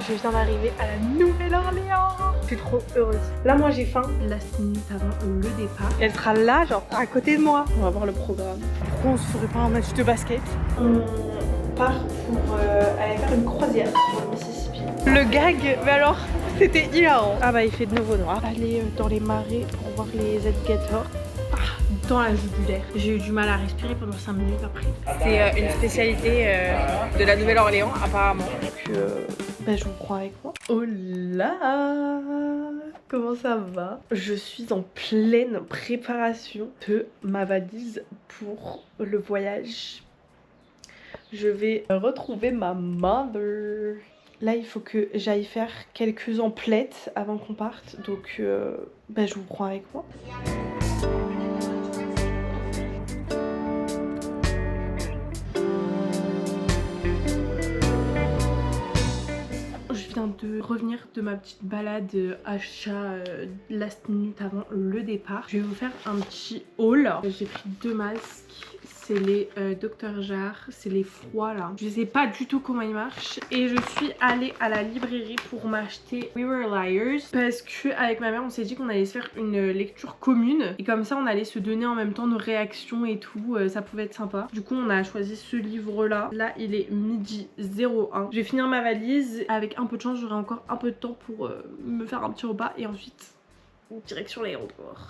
Je viens d'arriver à la Nouvelle-Orléans. Je suis trop heureuse. Là, moi, j'ai faim. La minute avant le départ. Elle sera là, genre à côté de moi. On va voir le programme. Pourquoi on se ferait pas un match de basket? On part pour aller faire une croisière sur le Mississippi. Le gag, mais alors, c'était hilarant. Ah bah, il fait de nouveau noir. Aller dans les marais pour voir les alligators. Dans la jugulaire. J'ai eu du mal à respirer pendant 5 minutes après. C'est une spécialité de la Nouvelle-Orléans apparemment. Donc bah, je vous prends avec moi. Oh là! Comment ça va? Je suis en pleine préparation de ma valise pour le voyage. Je vais retrouver ma mother. Là, il faut que j'aille faire quelques emplettes avant qu'on parte. Donc bah, je vous prends avec moi. De revenir de ma petite balade achat last minute avant le départ. Je vais vous faire un petit haul. J'ai pris 2 masques. C'est les Dr Jar, c'est les froids là. Je sais pas du tout comment ils marchent. Et je suis allée à la librairie pour m'acheter We Were Liars. Parce que avec ma mère on s'est dit qu'on allait se faire une lecture commune. Et comme ça on allait se donner en même temps nos réactions et tout. Ça pouvait être sympa. Du coup on a choisi ce livre là. Là il est midi 01. Je vais finir ma valise. Avec un peu de chance j'aurai encore un peu de temps pour me faire un petit repas. Et ensuite direction l'aéroport.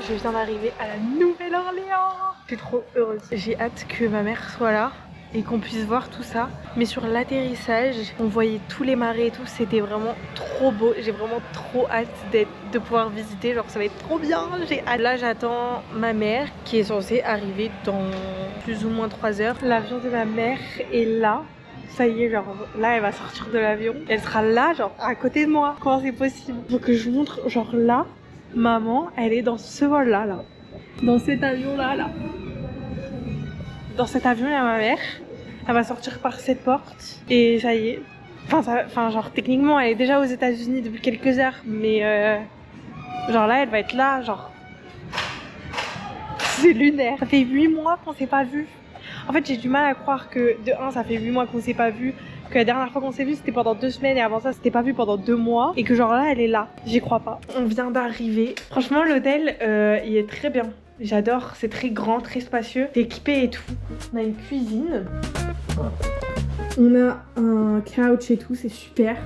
Je viens d'arriver à la Nouvelle-Orléans. Je suis trop heureuse. J'ai hâte que ma mère soit là et qu'on puisse voir tout ça. Mais sur l'atterrissage, on voyait tous les marais et tout. C'était vraiment trop beau. J'ai vraiment trop hâte de pouvoir visiter. Genre ça va être trop bien. J'ai hâte. Là j'attends ma mère qui est censée arriver dans plus ou moins 3 heures. L'avion de ma mère est là. Ça y est, genre là elle va sortir de l'avion. Elle sera là, genre à côté de moi. Comment c'est possible? Faut que je montre, genre là. Maman, elle est dans ce vol-là, là. Dans cet avion-là, là. Dans cet avion, il y a ma mère. Elle va sortir par cette porte. Et ça y est. Enfin, genre, techniquement, elle est déjà aux États-Unis depuis quelques heures. Mais, genre là, elle va être là, genre. C'est lunaire. Ça fait 8 mois qu'on s'est pas vu. En fait, j'ai du mal à croire que, de 1, ça fait 8 mois qu'on s'est pas vu. Que la dernière fois qu'on s'est vu c'était pendant 2 semaines et avant ça c'était pas vu pendant 2 mois et que genre là elle est là, j'y crois pas. On vient d'arriver, franchement l'hôtel il est très bien, j'adore, c'est très grand, très spacieux, c'est équipé et tout. On a une cuisine, on a un couch et tout, c'est super.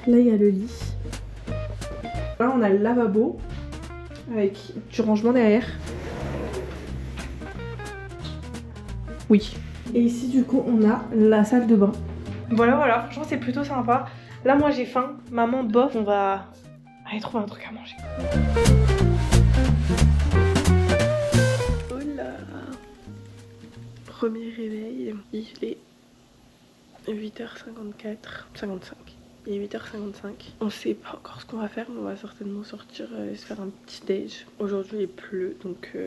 Là il y a le lit, là on a le lavabo avec du rangement derrière. Oui. Et ici du coup on a la salle de bain. Voilà, franchement c'est plutôt sympa. Là moi j'ai faim, maman bof, on va aller trouver un truc à manger. Oh là. Premier réveil, il est 8h54, 55. Il est 8h55. On sait pas encore ce qu'on va faire, mais on va certainement sortir et se faire un petit déj. Aujourd'hui il pleut, donc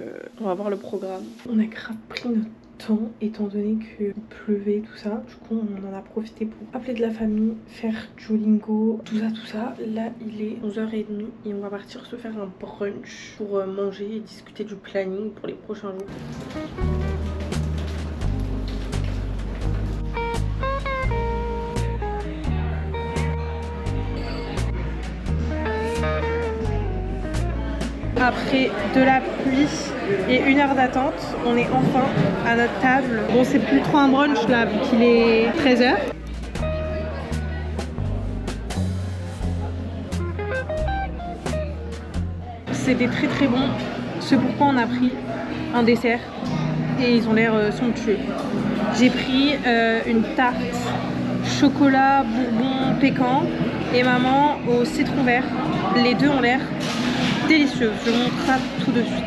on va voir le programme. On a grave pris notre temps étant donné qu'il pleuvait tout ça. Du coup on en a profité pour appeler de la famille, faire Duolingo, tout ça. Là il est 11h30 et on va partir se faire un brunch pour manger et discuter du planning pour les prochains jours. Après de la pluie et 1 heure d'attente, on est enfin à notre table. Bon, c'est plus trop un brunch là, vu qu'il est 13h. C'était très bon. C'est pourquoi on a pris un dessert et ils ont l'air somptueux. J'ai pris une tarte chocolat bourbon pécan et maman au citron vert. Les deux ont l'air délicieux. Je vous montre ça tout de suite.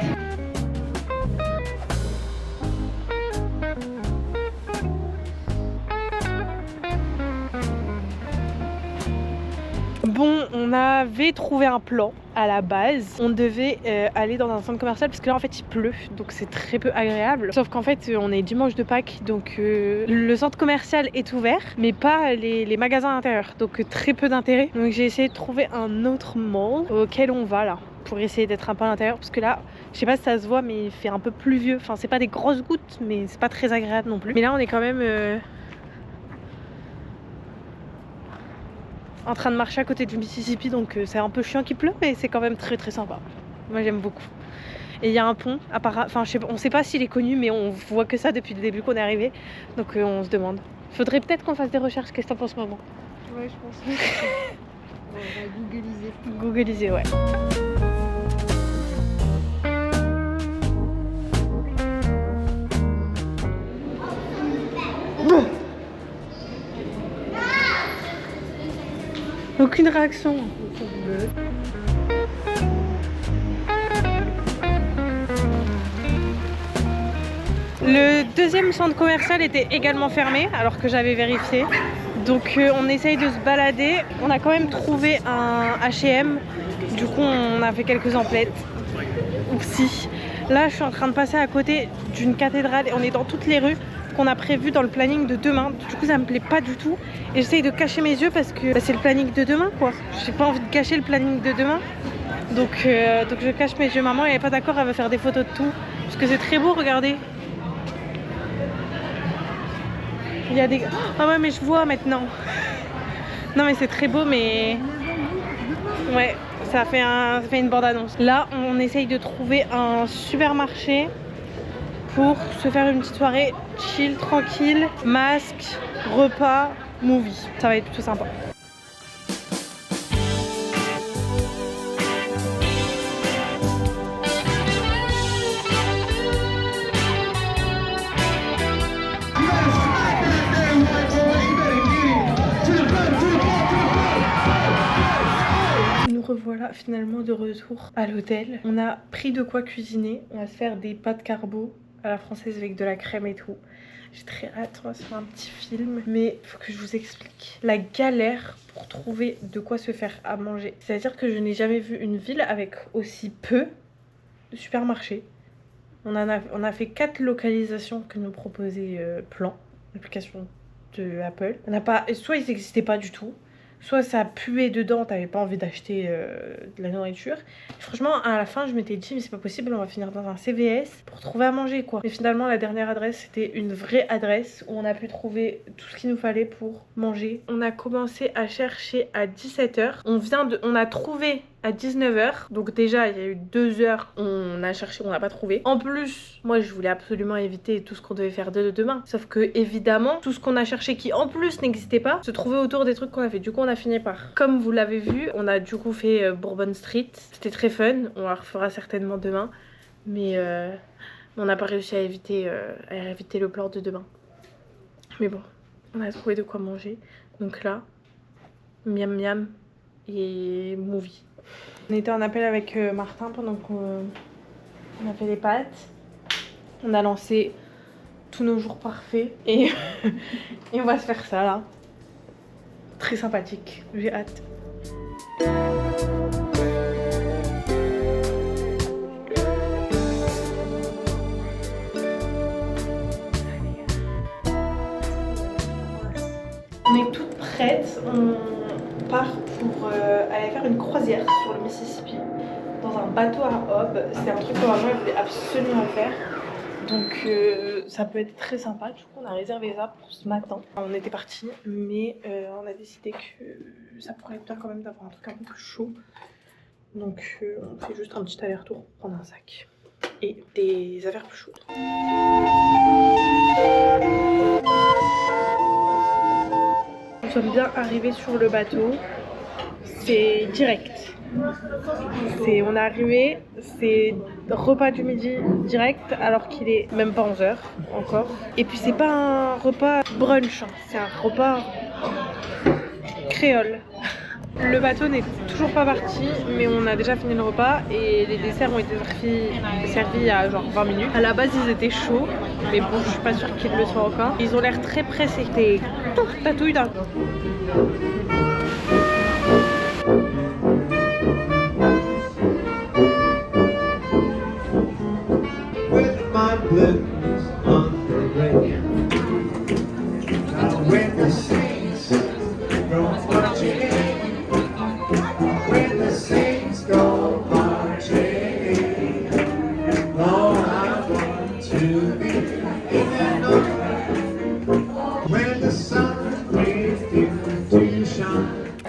Bon, on avait trouvé un plan à la base. On devait aller dans un centre commercial parce que là en fait il pleut, donc c'est très peu agréable. Sauf qu'en fait on est dimanche de Pâques, donc le centre commercial est ouvert, mais pas les magasins intérieurs, donc très peu d'intérêt. Donc j'ai essayé de trouver un autre mall auquel on va là, pour essayer d'être un peu à l'intérieur, parce que là, je sais pas si ça se voit, mais il fait un peu pluvieux. Enfin, c'est pas des grosses gouttes, mais c'est pas très agréable non plus. Mais là, on est quand même en train de marcher à côté du Mississippi, donc c'est un peu chiant qu'il pleut, mais c'est quand même très très sympa. Moi, j'aime beaucoup. Et il y a un pont, enfin, on sait pas s'il est connu, mais on voit que ça depuis le début qu'on est arrivé, donc on se demande. Faudrait peut-être qu'on fasse des recherches. Qu'est-ce que t'en penses, maman? Ouais, je pense. On va googliser. Googliser, ouais. Aucune réaction. Le deuxième centre commercial était également fermé alors que j'avais vérifié. Donc on essaye de se balader. On a quand même trouvé un H&M. Du coup on a fait quelques emplettes. Oupsie. Là je suis en train de passer à côté d'une cathédrale et on est dans toutes les rues qu'on a prévues dans le planning de demain. Du coup ça me plaît pas du tout. Et j'essaye de cacher mes yeux parce que c'est le planning de demain quoi. J'ai pas envie de cacher le planning de demain. Donc je cache mes yeux. Maman elle est pas d'accord, elle va faire des photos de tout. Parce que c'est très beau, regardez. Il y a des... Ah ouais mais je vois maintenant. Non mais c'est très beau mais... Ouais, ça fait une bande-annonce. Là on essaye de trouver un supermarché pour se faire une petite soirée chill, tranquille, masque, repas, movie. Ça va être plutôt sympa. Revoilà finalement de retour à l'hôtel. On a pris de quoi cuisiner. On va se faire des pâtes carbo à la française avec de la crème et tout. J'ai très hâte, on va se faire un petit film. Mais il faut que je vous explique la galère pour trouver de quoi se faire à manger. C'est-à-dire que je n'ai jamais vu une ville avec aussi peu de supermarchés. On a fait 4 localisations que nous proposait Plan, l'application de Apple. On n'a pas, soit ils n'existaient pas du tout, soit ça puait dedans, t'avais pas envie d'acheter de la nourriture. Et franchement, à la fin, je m'étais dit, mais c'est pas possible, on va finir dans un CVS pour trouver à manger, quoi. Et finalement, la dernière adresse, c'était une vraie adresse où on a pu trouver tout ce qu'il nous fallait pour manger. On a commencé à chercher à 17 h. On a trouvé à 19 h. Donc déjà, il y a eu 2 heures, on a cherché, on n'a pas trouvé. En plus, moi, je voulais absolument éviter tout ce qu'on devait faire de demain. Sauf que, évidemment, tout ce qu'on a cherché qui, en plus, n'existait pas, se trouvait autour des trucs qu'on a fait. Du coup, on a fini par, comme vous l'avez vu, on a du coup fait Bourbon Street. C'était très fun, on la refera certainement demain. Mais on n'a pas réussi à éviter le plan de demain. Mais bon, on a trouvé de quoi manger. Donc là, miam miam et movie. On était en appel avec Martin pendant qu'on a fait les pâtes. On a lancé tous nos jours parfaits et, et on va se faire ça là. Très sympathique, j'ai hâte. On est toutes prêtes, on part pour aller faire une croisière sur le Mississippi dans un bateau à hob. C'est un truc que maman voulait absolument faire. Donc ça peut être très sympa. Du coup on a réservé ça pour ce matin. On était partis mais on a décidé que ça pourrait être bien quand même d'avoir un truc un peu plus chaud. Donc on fait juste un petit aller-retour pour prendre un sac et des affaires plus chaudes. Nous sommes bien arrivés sur le bateau. C'est direct. On est arrivé, c'est repas du midi direct alors qu'il est même pas 11 h encore. Et puis c'est pas un repas brunch, hein, c'est un repas créole. Le bateau n'est toujours pas parti, mais on a déjà fini le repas et les desserts ont été servis il y a genre 20 minutes. À la base ils étaient chauds, mais bon je suis pas sûre qu'ils le soient encore. Ils ont l'air très pressés. C'était tatouille d'un coup.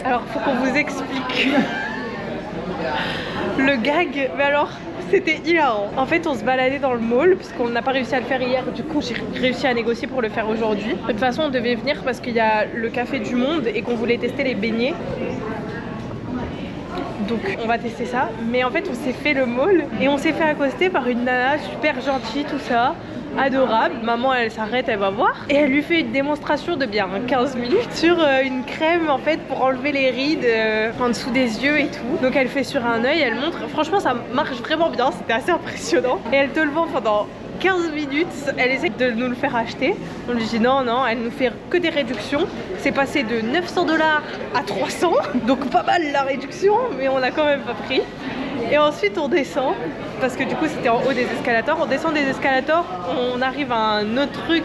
Alors, faut qu'on vous explique le gag, mais alors c'était hilarant. En fait, on se baladait dans le mall parce qu'on n'a pas réussi à le faire hier. Du coup, j'ai réussi à négocier pour le faire aujourd'hui. De toute façon, on devait venir parce qu'il y a le café du monde et qu'on voulait tester les beignets. Donc on va tester ça. Mais en fait, on s'est fait le mall et on s'est fait accoster par une nana super gentille, tout ça. Adorable. Maman, elle s'arrête, elle va voir et elle lui fait une démonstration de bien 15 minutes sur une crème en fait pour enlever les rides en dessous des yeux et tout. Donc elle fait sur un œil, elle montre. Franchement, ça marche vraiment bien, c'était assez impressionnant. Et elle te le vend pendant 15 minutes, elle essaie de nous le faire acheter. On lui dit non, non, elle nous fait que des réductions. C'est passé de 900 $ à 300, donc pas mal la réduction, mais on a quand même pas pris. Et ensuite on descend, parce que du coup c'était en haut des escalators. On descend des escalators, on arrive à un autre truc.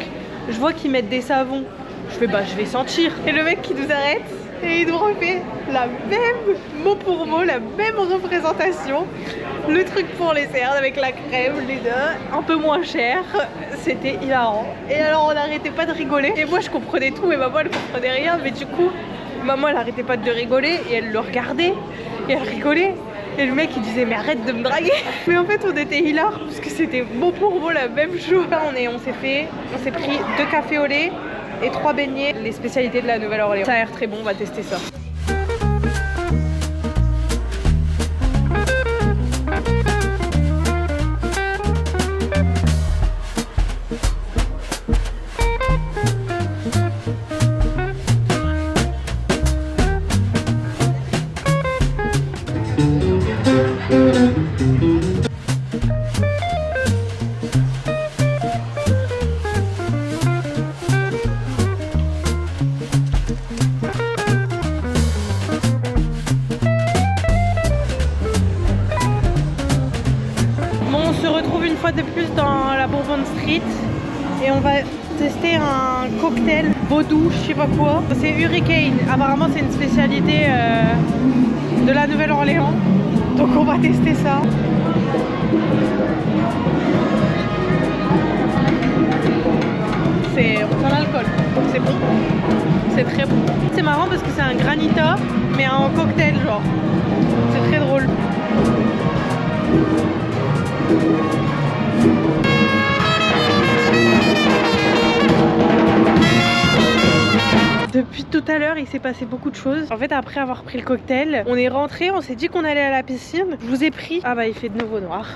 Je vois qu'ils mettent des savons. Je fais bah je vais sentir. Et le mec qui nous arrête et il nous refait la même, mot pour mot, la même représentation. Le truc pour les cernes avec la crème, les deux, un peu moins cher. C'était hilarant. Et alors on n'arrêtait pas de rigoler. Et moi je comprenais tout et maman elle comprenait rien. Mais du coup maman elle arrêtait pas de rigoler et elle le regardait et elle rigolait. Et le mec il disait mais arrête de me draguer. Mais en fait on était hilar parce que c'était mot pour mot la même chose. Là on s'est pris 2 cafés au lait et 3 beignets, les spécialités de la Nouvelle-Orléans. Ça a l'air très bon, on va tester ça. De plus dans la Bourbon Street et on va tester un cocktail vaudou, je sais pas quoi. C'est Hurricane, apparemment c'est une spécialité de la Nouvelle-Orléans, donc on va tester ça. C'est aucun alcool, c'est bon, c'est très bon. C'est marrant parce que c'est un granita mais en cocktail genre, c'est très drôle. Depuis tout à l'heure, il s'est passé beaucoup de choses. En fait, après avoir pris le cocktail, on est rentré, on s'est dit qu'on allait à la piscine. Je vous ai pris. Ah bah, il fait de nouveau noir.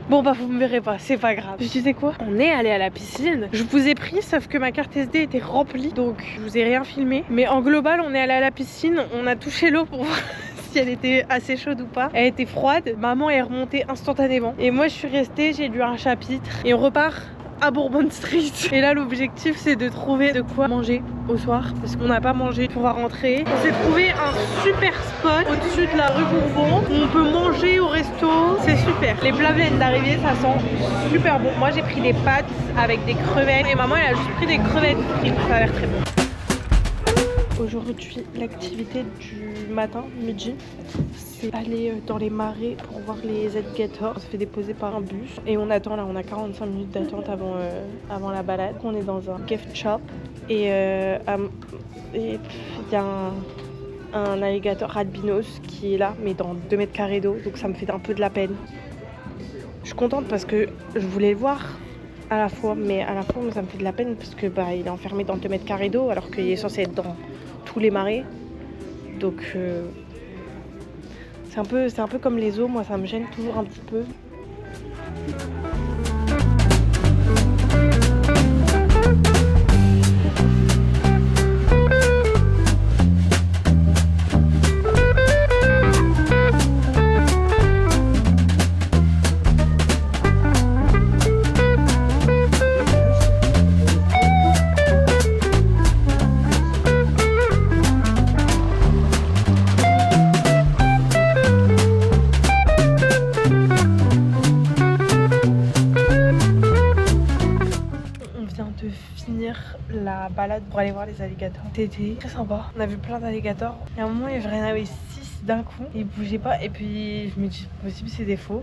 Bon bah vous me verrez pas, c'est pas grave. Je disais quoi? On est allé à la piscine. Je vous ai pris, sauf que ma carte SD était remplie, donc je vous ai rien filmé. Mais en global, on est allé à la piscine, on a touché l'eau pour voir si elle était assez chaude ou pas. Elle était froide, maman est remontée instantanément. Et moi je suis restée, j'ai lu un chapitre et on repart à Bourbon Street. Et là l'objectif c'est de trouver de quoi manger au soir parce qu'on n'a pas mangé pour rentrer. On s'est trouvé un super spot au-dessus de la rue Bourbon où on peut manger au resto, c'est super. Les plats viennent d'arriver, ça sent super bon. Moi j'ai pris des pâtes avec des crevettes et maman elle a juste pris des crevettes frites, ça a l'air très bon. Aujourd'hui, l'activité du matin, midi, c'est aller dans les marais pour voir les alligators. On se fait déposer par un bus et on attend là, on a 45 minutes d'attente avant la balade. On est dans un gift shop et il y a un alligator albinos qui est là, mais dans 2 mètres carrés d'eau, donc ça me fait un peu de la peine. Je suis contente parce que je voulais le voir à la fois, mais ça me fait de la peine parce que bah, il est enfermé dans 2 mètres carrés d'eau alors qu'il est censé être dans tous les marais. Donc c'est un peu comme les eaux, moi ça me gêne toujours un petit peu. La balade pour aller voir les alligators. C'était très sympa. On a vu plein d'alligators. Et à un moment, il y en avait 6 d'un coup. Ils bougeaient pas. Et puis, je me dis, possible, c'est des faux.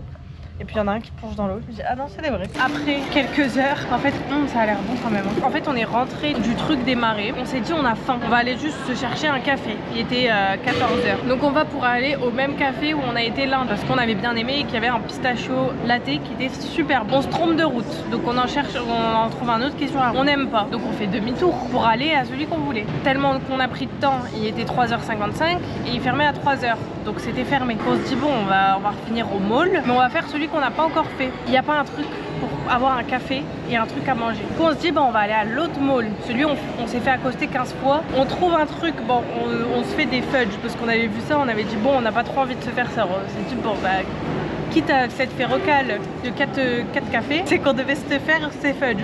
Et puis il y en a un qui plonge dans l'eau. Je me dis ah non c'est des vrais. Après quelques heures, en fait ça a l'air bon quand même. En fait on est rentré du truc des marées. On s'est dit on a faim. On va aller juste se chercher un café. Il était 14h. Donc on va pour aller au même café où on a été lundi. Parce qu'on avait bien aimé et qu'il y avait un pistachio latte qui était super bon. On se trompe de route. Donc on en cherche, on en trouve un autre qui est sur la route. On n'aime pas. Donc on fait demi-tour pour aller à celui qu'on voulait. Tellement qu'on a pris de temps, il était 3h55 et il fermait à 3h. Donc c'était fermé. On se dit bon on va finir au mall. Mais on va faire celui qu'on n'a pas encore fait. Il n'y a pas un truc pour avoir un café et un truc à manger. Du coup on se dit bon on va aller à l'autre mall. Celui où on s'est fait accoster 15 fois. On trouve un truc, bon on se fait des fudge parce qu'on avait vu ça, on avait dit bon on n'a pas trop envie de se faire ça. On s'est dit bon bah quitte à s'être fait recal de 4 cafés, c'est qu'on devait se faire ces fudge.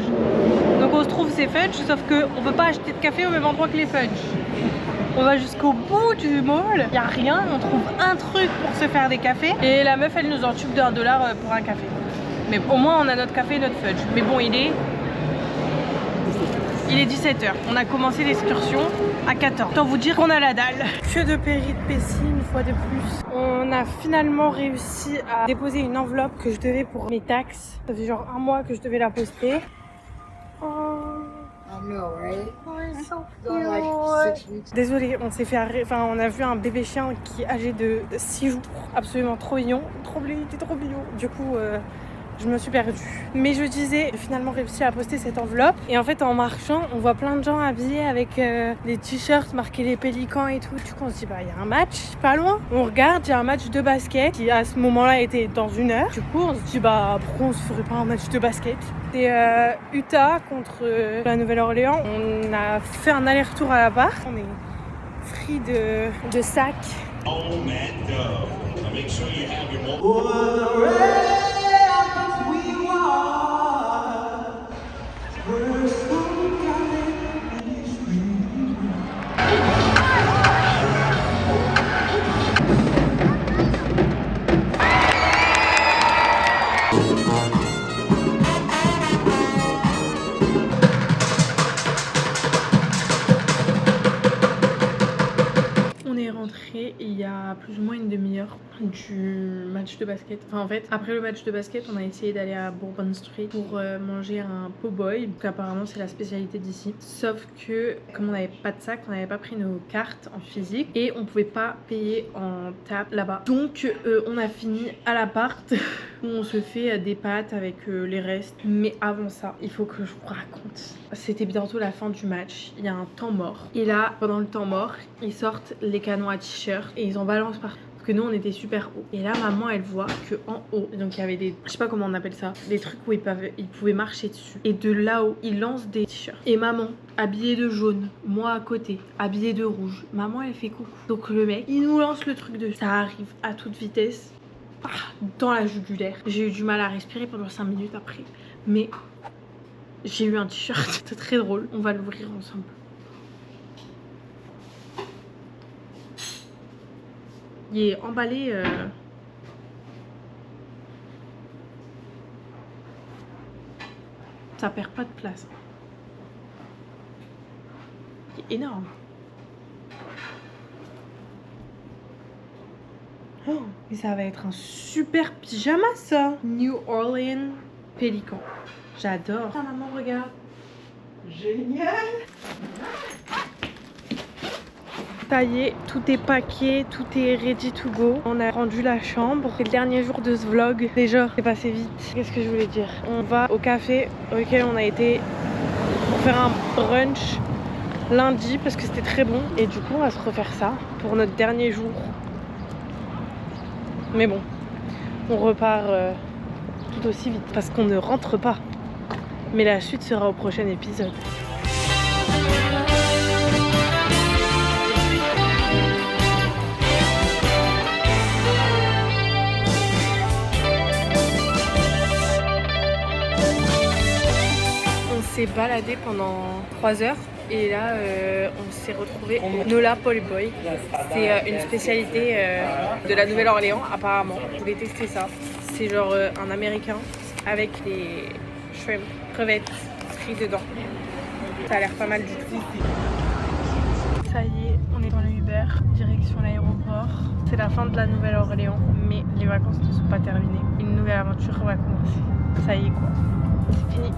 Donc on se trouve ces fudge, sauf qu'on ne peut pas acheter de café au même endroit que les fudge. On va jusqu'au bout du mall, il n'y a rien, on trouve un truc pour se faire des cafés. Et la meuf elle nous en tube de $1 pour un café. Mais au moins on a notre café et notre fudge. Mais bon il est 17h. On a commencé l'excursion à 14h. Autant vous dire qu'on a la dalle. Que de péripéties une fois de plus. On a finalement réussi à déposer une enveloppe que je devais pour mes taxes. Ça fait genre un mois que je devais la poster. Oh. I know, right? Oh, it's so Gone like 6 weeks. Désolée, on s'est fait enfin on a vu un bébé chien qui est âgé de 6 jours. Absolument trop mignon. Il était trop mignon. Du coup je me suis perdue. Mais je disais, j'ai finalement réussi à poster cette enveloppe. Et en fait, en marchant, on voit plein de gens habillés avec des t-shirts marqués les Pélicans et tout. Du coup, on se dit, bah, il y a un match pas loin. On regarde, il y a un match de basket qui, à ce moment-là, était dans 1 heure. Du coup, on se dit, bah, pourquoi on se ferait pas un match de basket? C'est Utah contre la Nouvelle-Orléans. On a fait un aller-retour à l'appart. On est free de sacs. Il y a plus ou moins une demi-heure du match de basket. Enfin en fait après le match de basket on a essayé d'aller à Bourbon Street pour manger un po' boy. Donc apparemment c'est la spécialité d'ici. Sauf que comme on n'avait pas de sac, on n'avait pas pris nos cartes en physique et on pouvait pas payer en tap là-bas. Donc on a fini à l'appart où on se fait des pâtes avec les restes. Mais avant ça il faut que je vous raconte. C'était bientôt la fin du match. Il y a un temps mort. Et là pendant le temps mort ils sortent les canons à t-shirt et ils en balancent partout. Parce que nous on était super haut. Et là maman elle voit que en haut, donc il y avait des, je sais pas comment on appelle ça, des trucs où ils pouvaient marcher dessus. Et de là-haut ils lancent des t-shirts. Et maman habillée de jaune, moi à côté habillée de rouge. Maman elle fait coucou. Donc le mec il nous lance le truc dessus. Ça arrive à toute vitesse dans la jugulaire. J'ai eu du mal à respirer pendant 5 minutes après. Mais j'ai eu un t-shirt. C'était très drôle. On va l'ouvrir ensemble. Il est emballé ça perd pas de place. Il est énorme. Oh, mais ça va être un super pyjama ça. New Orleans Pélican. J'adore. Ah maman regarde. Génial. Ça y est, tout est paqué, tout est ready to go. On a rendu la chambre. C'est le dernier jour de ce vlog. Déjà, c'est passé vite. Qu'est-ce que je voulais dire? On va au café auquel on a été pour faire un brunch lundi parce que c'était très bon. Et du coup, on va se refaire ça pour notre dernier jour. Mais bon, on repart tout aussi vite parce qu'on ne rentre pas. Mais la suite sera au prochain épisode. On s'est baladé pendant 3 heures et là on s'est retrouvé au Nola Po' Boy. C'est une spécialité de la Nouvelle-Orléans apparemment. Vous voulez tester ça? C'est genre un américain avec les shrimp, crevettes frites dedans. Ça a l'air pas mal du tout. Ça y est, on est dans le Uber, direction l'aéroport. c'est la fin de la Nouvelle-Orléans, mais les vacances ne sont pas terminées. Une nouvelle aventure va commencer. Ça y est quoi, c'est fini.